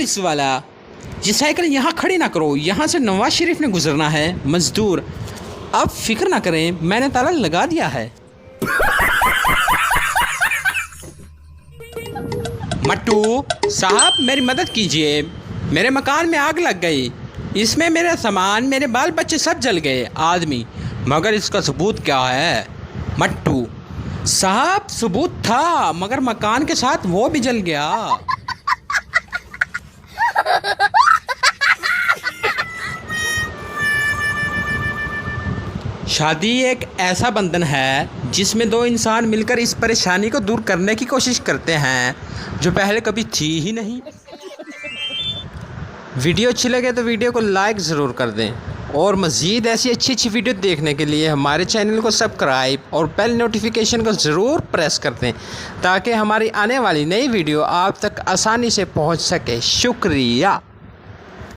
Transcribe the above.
Police वाला, ये cycle यहाँ खड़ी ना करो, यहाँ से नवाज शरीफ ने गुजरना है। मजदूर, अब फिक्र ना करें, मैंने ताला लगा दिया है। मट्टू साहब मेरी मदद कीजिए, मेरे मकान में आग लग गई, इसमें मेरा सामान, मेरे बाल बच्चे सब जल गए। आदमी, मगर इसका सबूत क्या है? मट्टू साहब सबूत था, मगर मकान के साथ वो भी जल गया। शादी एक ऐसा बंधन है जिसमें दो इंसान मिलकर इस परेशानी को दूर करने की कोशिश करते हैं जो पहले कभी थी ही नहीं। वीडियो अच्छी लगे तो वीडियो को लाइक ज़रूर कर दें और मज़ीद ऐसी अच्छी अच्छी वीडियो देखने के लिए हमारे चैनल को सब्सक्राइब और बेल नोटिफिकेशन को ज़रूर प्रेस कर दें ताकि हमारी आने वाली नई वीडियो आप तक आसानी से पहुंच सके। शुक्रिया।